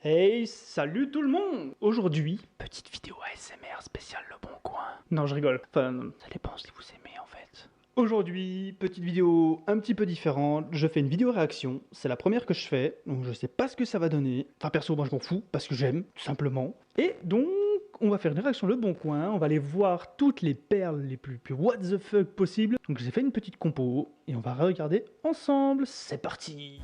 Hey, salut tout le monde! Aujourd'hui, petite vidéo ASMR spéciale Le Bon Coin. Non, je rigole. Enfin, ça dépend si vous aimez en fait. Aujourd'hui, petite vidéo un petit peu différente. Je fais une vidéo réaction. C'est la première que je fais, donc je sais pas ce que ça va donner. Enfin, perso, moi je m'en fous parce que j'aime, tout simplement. Et donc, on va faire une réaction Le Bon Coin. On va aller voir toutes les perles les plus what the fuck possibles. Donc, j'ai fait une petite compo et on va regarder ensemble. C'est parti!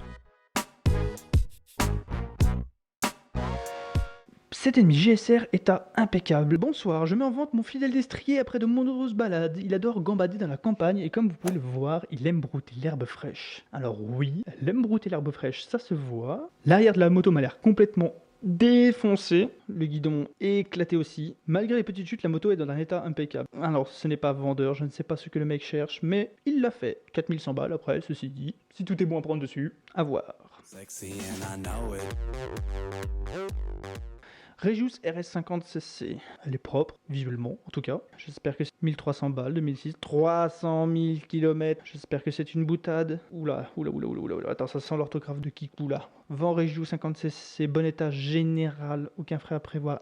Cet ennemi GSR est à impeccable. Bonsoir, je mets en vente mon fidèle destrier après de nombreuses balades. Il adore gambader dans la campagne et comme vous pouvez le voir, il aime brouter l'herbe fraîche. Alors oui, elle aime brouter l'herbe fraîche, ça se voit. L'arrière de la moto m'a l'air complètement défoncé. Le guidon est éclaté aussi. Malgré les petites chutes, la moto est dans un état impeccable. Alors ce n'est pas vendeur, je ne sais pas ce que le mec cherche, mais il l'a fait. 4100 balles après, ceci dit. Si tout est bon à prendre dessus, à voir. Regius RS50cc, elle est propre, visuellement en tout cas. J'espère que c'est 1300 balles, 2006, 300 000 km. J'espère que c'est une boutade. Oula, attends, ça sent l'orthographe de Kikou là. Vent Regius 50cc, bon état général, aucun frais à prévoir.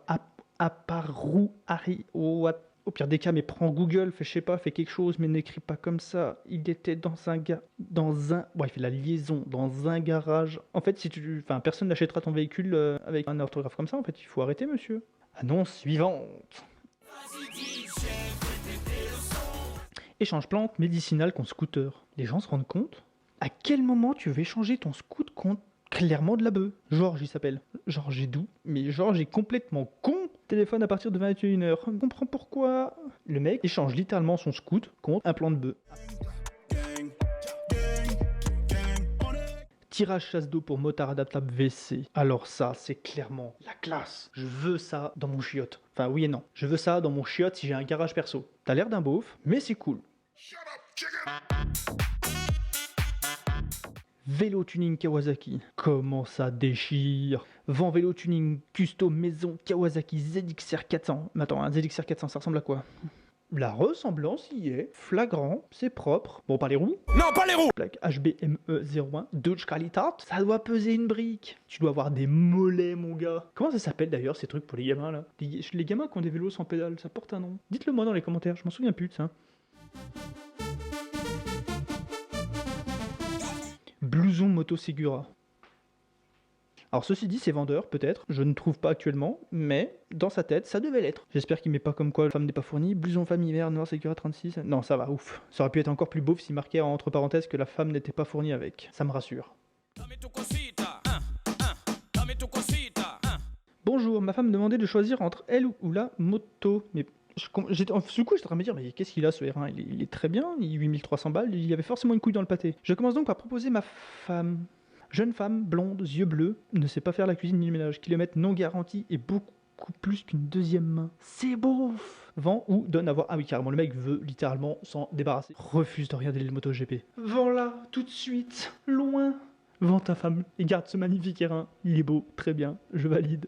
À part roue, Harry, what? Au pire des cas, mais prends Google, fais, je sais pas, fais quelque chose, mais n'écris pas comme ça. Il était dans un il fait la liaison dans un garage. En fait, personne n'achètera ton véhicule avec un orthographe comme ça. En fait, il faut arrêter, monsieur. Annonce suivante. Échange plante médicinale contre scooter. Les gens se rendent compte? À quel moment tu veux échanger ton scoot contre clairement de la bœuf? Georges, il s'appelle. Georges est doux, mais Georges est complètement con. Téléphone à partir de 21h. On comprend pourquoi. Le mec échange littéralement son scoot contre un plan de bœuf. Tirage chasse d'eau pour motard adaptable WC. Alors ça, c'est clairement la classe. Je veux ça dans mon chiotte. Enfin oui et non. Je veux ça dans mon chiotte si j'ai un garage perso. T'as l'air d'un beauf, mais c'est cool. Vélo tuning Kawasaki. Comment ça déchire. Vent vélo tuning custom maison Kawasaki ZXR 400. Mais attends, un ZXR 400, ça ressemble à quoi? La ressemblance y est, flagrant, c'est propre. Bon, pas les roues. Non, pas les roues. Plaque HBME01, Dodge Qualitat. Ça doit peser une brique. Tu dois avoir des mollets, mon gars. Comment ça s'appelle d'ailleurs ces trucs pour les gamins là? Les gamins qui ont des vélos sans pédale, ça porte un nom. Dites-le moi dans les commentaires, je m'en souviens plus de ça. Blouson Moto Segura. Alors ceci dit, c'est vendeur, peut-être, je ne trouve pas actuellement, mais dans sa tête, ça devait l'être. J'espère qu'il met pas comme quoi la femme n'est pas fournie. Blouson femme hiver, noir Segura 36. Non, ça va, ouf. Ça aurait pu être encore plus beauf s'il marquait entre parenthèses que la femme n'était pas fournie avec. Ça me rassure. Bonjour, ma femme me demandait de choisir entre elle ou la moto. Mais ce coup, j'étais en train de me dire, mais qu'est-ce qu'il a ce R1? Il est très bien, 8300 balles, il y avait forcément une couille dans le pâté. Je commence donc par proposer ma femme. Jeune femme, blonde, yeux bleus, ne sait pas faire la cuisine ni le ménage. Kilomètres non garantis et beaucoup plus qu'une deuxième main. C'est beau. Vend ou donne à voir. Ah oui, carrément, le mec veut littéralement s'en débarrasser. Refuse de regarder le MotoGP. Vends là, tout de suite, loin. Vends ta femme et garde ce magnifique R1. Il est beau, très bien, je valide.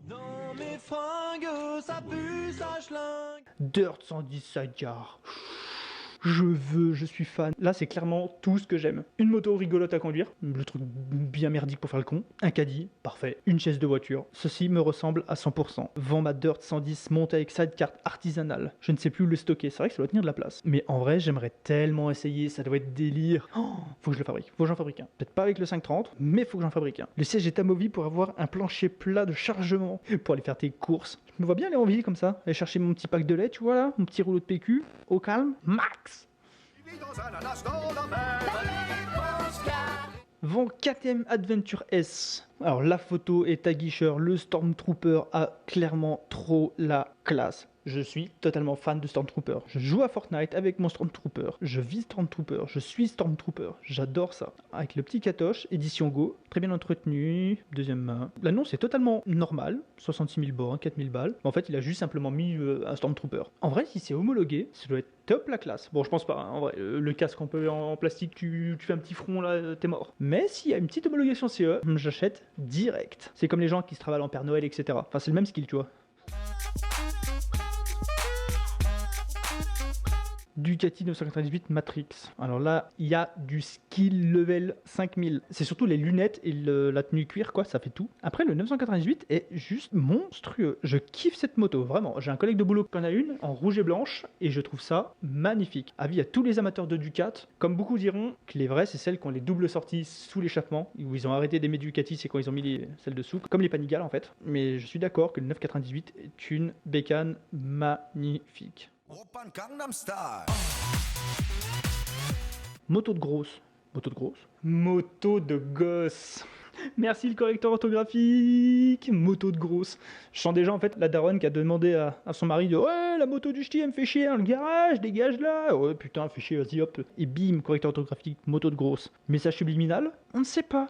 Dans mes fringues, ça pue, ça schlingue. Dirt 110 Sidecar. Je suis fan. Là, c'est clairement tout ce que j'aime. Une moto rigolote à conduire, le truc bien merdique pour faire le con. Un caddie, parfait. Une chaise de voiture. Ceci me ressemble à 100%. Vends ma Dirt 110 montée avec sidecar artisanale. Je ne sais plus où le stocker. C'est vrai que ça doit tenir de la place. Mais en vrai, j'aimerais tellement essayer. Ça doit être délire. Oh, faut que je le fabrique. Faut que j'en fabrique un. Peut-être pas avec le 530, mais faut que j'en fabrique un. Le siège est amovible pour avoir un plancher plat de chargement. Pour aller faire tes courses. Je me vois bien aller en ville comme ça. Aller chercher mon petit pack de lait, tu vois là. Mon petit rouleau de PQ. Au calme. Max. Vend KTM Adventure S. Alors la photo est aguicheur, le Stormtrooper a clairement trop la classe. Je suis totalement fan de Stormtrooper. Je joue à Fortnite avec mon Stormtrooper. Je vis Stormtrooper. Je suis Stormtrooper. J'adore ça. Avec le petit Katoche, édition Go. Très bien entretenu. Deuxième main. L'annonce est totalement normale. 66 000 bornes, 4000 balles. En fait, il a juste simplement mis un Stormtrooper. En vrai, si c'est homologué, ça doit être top la classe. Bon, je pense pas. Hein. En vrai, le casque un peu en plastique, tu fais un petit front là, t'es mort. Mais s'il y a une petite homologation CE, j'achète direct. C'est comme les gens qui se travaillent en Père Noël, etc. Enfin, c'est le même skill, tu vois. Ducati 998 Matrix. Alors là, il y a du skill level 5000. C'est surtout les lunettes et la tenue cuir, quoi, ça fait tout. Après, le 998 est juste monstrueux. Je kiffe cette moto, vraiment. J'ai un collègue de boulot qui en a une, en rouge et blanche, et je trouve ça magnifique. Avis à tous les amateurs de Ducat. Comme beaucoup diront que les vraies, c'est celles qui ont les doubles sorties sous l'échappement, où ils ont arrêté d'aimer Ducati, c'est quand ils ont mis celles dessous, comme les Panigale en fait. Mais je suis d'accord que le 998 est une bécane magnifique. Moto de grosse. Moto de grosse. Moto de gosse. Merci le correcteur orthographique. Moto de grosse. Je sens déjà en fait la daronne qui a demandé à son mari de ouais, la moto du ch'ti elle me fait chier dans le garage, dégage là. Ouais putain, fais chier, vas-y hop. Et bim, correcteur orthographique, moto de grosse. Message subliminal, on ne sait pas.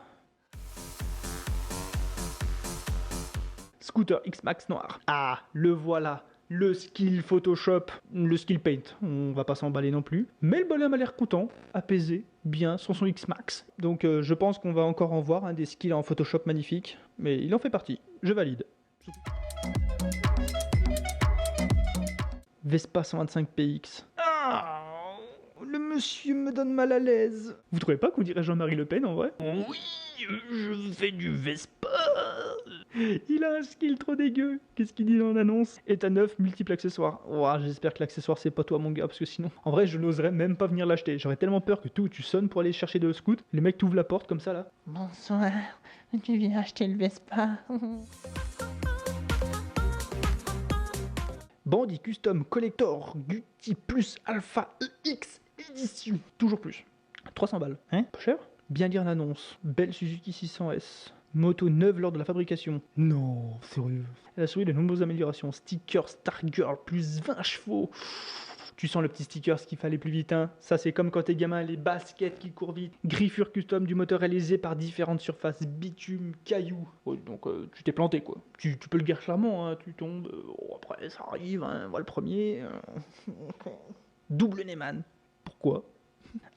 Scooter X-Max noir. Ah, le voilà. Le skill Photoshop, le skill Paint, on va pas s'emballer non plus. Mais le bonhomme a l'air content, apaisé, bien, sur son X-Max. Donc je pense qu'on va encore en voir des skills en Photoshop magnifiques. Mais il en fait partie, je valide. Vespa 125 PX. Ah, le monsieur me donne mal à l'aise. Vous trouvez pas qu'on dirait Jean-Marie Le Pen en vrai? Oui, je fais du Vespa. Il a un skill trop dégueu. Qu'est-ce qu'il dit dans l'annonce? État neuf, multiple accessoires. Ouah, j'espère que l'accessoire c'est pas toi mon gars, parce que sinon, en vrai, je n'oserais même pas venir l'acheter. J'aurais tellement peur que tu sonnes pour aller chercher de scoot. Les mecs t'ouvrent la porte comme ça là. Bonsoir, tu viens acheter le Vespa. Bandit Custom Collector Gucci Plus Alpha EX Edition. Toujours plus. 300 balles. Hein? Pas cher? Bien lire l'annonce. Belle Suzuki 600S. Moto neuve lors de la fabrication. Non, sérieux. Elle a souris de nombreuses améliorations. Sticker Stargirl plus 20 chevaux. Tu sens le petit sticker, ce qu'il fallait plus vite, hein. Ça, c'est comme quand t'es gamin, les baskets qui courent vite. Griffure custom du moteur réalisé par différentes surfaces. Bitume, cailloux. Ouais, donc, tu t'es planté, quoi. Tu peux le guère clairement, hein. Tu tombes. Après, ça arrive, hein. Voilà le premier. Double Neyman. Pourquoi?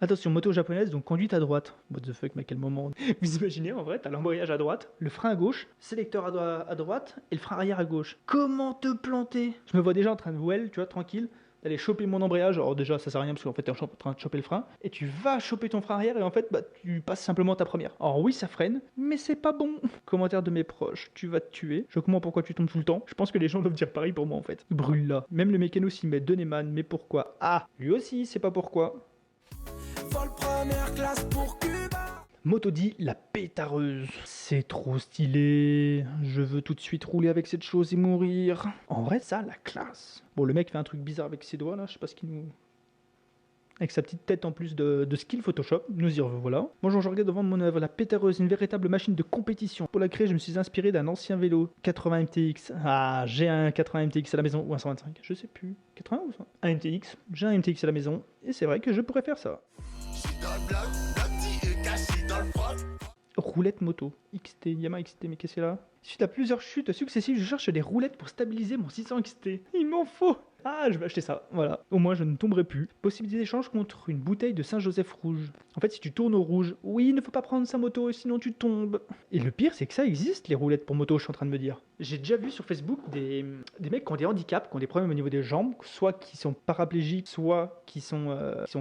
Attention, moto japonaise, donc conduite à droite. What the fuck, mais à quel moment? Vous imaginez, en vrai, t'as l'embrayage à droite, le frein à gauche, sélecteur à droite et le frein arrière à gauche. Comment te planter? Je me vois déjà en train de well, tu vois, tranquille, d'aller choper mon embrayage. Alors déjà, ça sert à rien parce qu'en fait, t'es en train de choper le frein. Et tu vas choper ton frein arrière et en fait, bah, tu passes simplement ta première. Alors oui, ça freine, mais c'est pas bon. Commentaire de mes proches, tu vas te tuer. Je comprends pourquoi tu tombes tout le temps. Je pense que les gens doivent dire pareil pour moi, en fait. Brûle là. Même le mécano s'y met de Neyman, mais pourquoi? Ah, lui aussi, c'est pas pourquoi. Vol première classe pour Cuba. Moto dit la pétareuse. C'est trop stylé. Je veux tout de suite rouler avec cette chose et mourir. En vrai, ça, la classe. Bon, le mec fait un truc bizarre avec ses doigts là. Je sais pas ce qu'il nous. Avec sa petite tête en plus de skill Photoshop, nous y revoilà. Bonjour, je regarde devant mon œuvre, la pétareuse, une véritable machine de compétition. Pour la créer, je me suis inspiré d'un ancien vélo, 80 MTX. Ah, j'ai un 80 MTX à la maison, ou un 125, je sais plus. 80 ou 100? Un MTX, j'ai un MTX à la maison, et c'est vrai que je pourrais faire ça. Roulette moto, XT, Yamaha XT, mais qu'est-ce qu'il y a là? Suite à plusieurs chutes successives, je cherche des roulettes pour stabiliser mon 600 XT. Il m'en faut! Ah, je vais acheter ça, voilà. Au moins, je ne tomberai plus. Possibilité d'échange contre une bouteille de Saint-Joseph rouge. En fait, si tu tournes au rouge, oui, il ne faut pas prendre sa moto, sinon tu tombes. Et le pire, c'est que ça existe, les roulettes pour moto, je suis en train de me dire. J'ai déjà vu sur Facebook des mecs qui ont des handicaps, qui ont des problèmes au niveau des jambes, soit qui sont paraplégiques, soit qui sont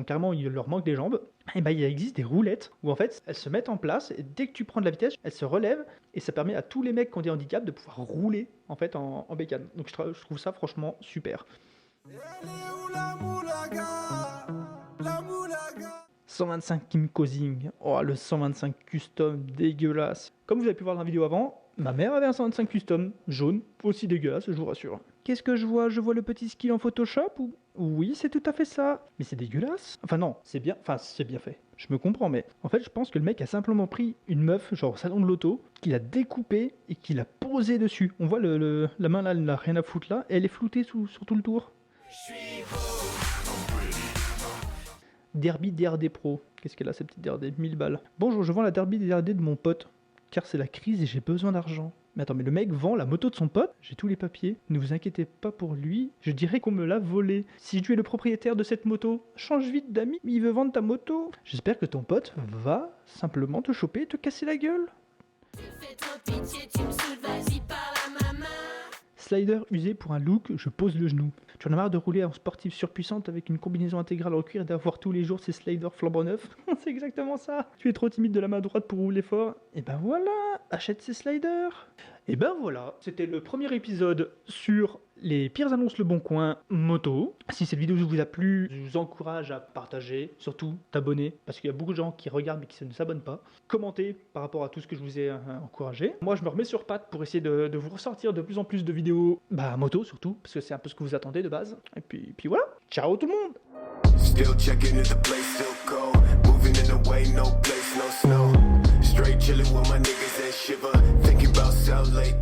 carrément, il leur manque des jambes. Et bah, il existe des roulettes où en fait, elles se mettent en place, et dès que tu prends de la vitesse, elles se relèvent, et ça permet à tous les mecs qui ont des handicaps de pouvoir rouler en fait en bécane. Donc je trouve ça franchement super. 125 Kim Kosing. Oh, le 125 custom dégueulasse. Comme vous avez pu voir dans la vidéo avant, ma mère avait un 125 custom jaune, aussi dégueulasse, je vous rassure. Qu'est-ce que je vois? Je vois le petit skill en Photoshop ou... Oui, c'est tout à fait ça. Mais c'est dégueulasse. Enfin non, c'est bien fait. Je me comprends, mais en fait, je pense que le mec a simplement pris une meuf, genre au salon de l'auto, qu'il a découpée et qu'il a posé dessus. On voit la main là, elle n'a rien à foutre là, et elle est floutée sur tout le tour. Derby DRD Pro. Qu'est-ce qu'elle a cette petite DRD? 1000 balles. Bonjour, je vends la Derby DRD de mon pote, car c'est la crise et j'ai besoin d'argent. Mais attends, mais le mec vend la moto de son pote? J'ai tous les papiers. Ne vous inquiétez pas pour lui, je dirais qu'on me l'a volé. Si tu es le propriétaire de cette moto, change vite d'amis, il veut vendre ta moto. J'espère que ton pote va simplement te choper et te casser la gueule. Slider usé pour un look, je pose le genou. Tu en as marre de rouler en sportive surpuissante avec une combinaison intégrale en cuir et d'avoir tous les jours ces sliders flambant neufs. C'est exactement ça. Tu es trop timide de la main droite pour rouler fort. Et ben voilà, achète ces sliders. Et ben voilà, c'était le premier épisode sur les pires annonces Le Bon Coin moto. Si cette vidéo vous a plu, je vous encourage à partager, surtout t'abonner, parce qu'il y a beaucoup de gens qui regardent mais qui ne s'abonnent pas. Commentez par rapport à tout ce que je vous ai encouragé. Moi je me remets sur pattes pour essayer de vous ressortir de plus en plus de vidéos, moto surtout, parce que c'est un peu ce que vous attendez de base. Et puis voilà, ciao tout le monde. Still checking if the place still cold. Moving in the way, no place, no snow. Straight chilling with my niggas and shiver. Thinking about South Lake.